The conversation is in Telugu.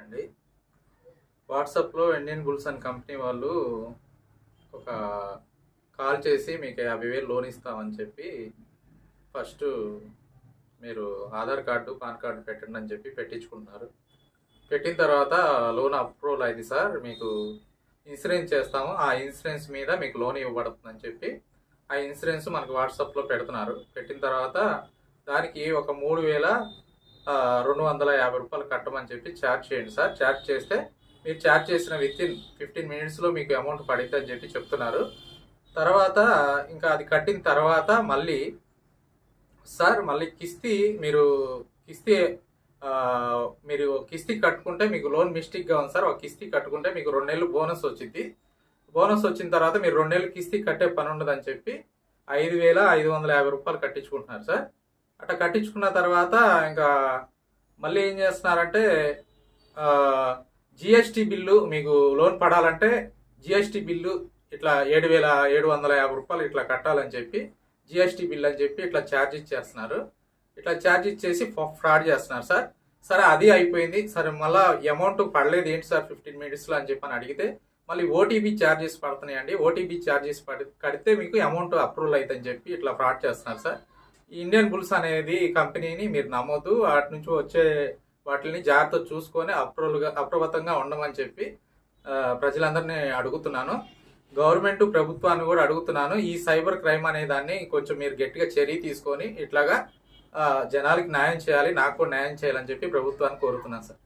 అండి. వాట్సాప్‌లో ఇండియన్ బుల్స్ అండ్ కంపెనీ వాళ్ళు ఒక కాల్ చేసి మీకు 50,000 లోన్ ఇస్తామని చెప్పి ఫస్టు మీరు ఆధార్ కార్డు, పాన్ కార్డు పెట్టండి అని చెప్పి పెట్టించుకుంటున్నారు. పెట్టిన తర్వాత లోన్ అప్రూవల్ అయింది సార్, మీకు ఇన్సూరెన్స్ చేస్తాము, ఆ ఇన్సూరెన్స్ మీద మీకు లోన్ ఇవ్వబడుతుందని చెప్పి ఆ ఇన్సూరెన్స్ మనకు వాట్సాప్లో పెడుతున్నారు. పెట్టిన తర్వాత దానికి ఒక 3,250 రూపాయలు కట్టమని చెప్పి ఛార్జ్ చేయండి సార్. ఛార్జ్ చేస్తే మీరు ఛార్జ్ చేసిన వితిన్ 15 మినిట్స్లో మీకు అమౌంట్ పడిద్ది అని చెప్పి చెప్తున్నారు. తర్వాత ఇంకా అది కట్టిన తర్వాత మళ్ళీ సార్ మళ్ళీ కిస్తీ మీరు కిస్తీ కట్టుకుంటే మీకు లోన్ మిస్టేక్గా ఉంది సార్. ఒక కిస్తీ కట్టుకుంటే మీకు 2 నెలలు బోనస్ వచ్చింది. బోనస్ వచ్చిన తర్వాత మీరు 2 నెలలు కిస్తీ కట్టే పని ఉండదని చెప్పి 5,550 రూపాయలు కట్టించుకుంటున్నారు సార్. అట్లా కట్టించుకున్న తర్వాత ఇంకా మళ్ళీ ఏం చేస్తున్నారంటే జిఎస్టీ బిల్లు మీకు లోన్ పడాలంటే జిఎస్టీ బిల్లు ఇట్లా 7,750 రూపాయలు ఇట్లా కట్టాలని చెప్పి జిఎస్టీ బిల్ అని చెప్పి ఇట్లా ఛార్జ్ ఇచ్చేస్తున్నారు. ఇట్లా ఛార్జ్ ఇచ్చేసి ఫ్రాడ్ చేస్తున్నారు సార్. సరే అది అయిపోయింది. సరే మళ్ళీ అమౌంట్ పడలేదు ఏంటి సార్ 15 మినిట్స్లో అని చెప్పి అడిగితే మళ్ళీ ఓటీపీ ఛార్జెస్ పడుతున్నాయండి, ఓటీపీ ఛార్జెస్ కడితే మీకు అమౌంట్ అప్రూవల్ అవుతుందని చెప్పి ఇట్లా ఫ్రాడ్ చేస్తున్నారు సార్. ఈ ఇండియన్ బుల్స్ అనేది కంపెనీని మీరు నమ్మొద్దు. వాటి నుంచి వచ్చే వాటిని జాగ్రత్త చూసుకొని అప్రమత్తంగా ఉండమని చెప్పి ప్రజలందరినీ అడుగుతున్నాను. గవర్నమెంట్ ప్రభుత్వాన్ని కూడా అడుగుతున్నాను. ఈ సైబర్ క్రైమ్ అనే దాన్ని కొంచెం మీరు గట్టిగా చర్య తీసుకొని ఇట్లాగా జనాలకి న్యాయం చేయాలి, నాకు కూడా న్యాయం చేయాలని చెప్పి ప్రభుత్వాన్ని కోరుతున్నాను సార్.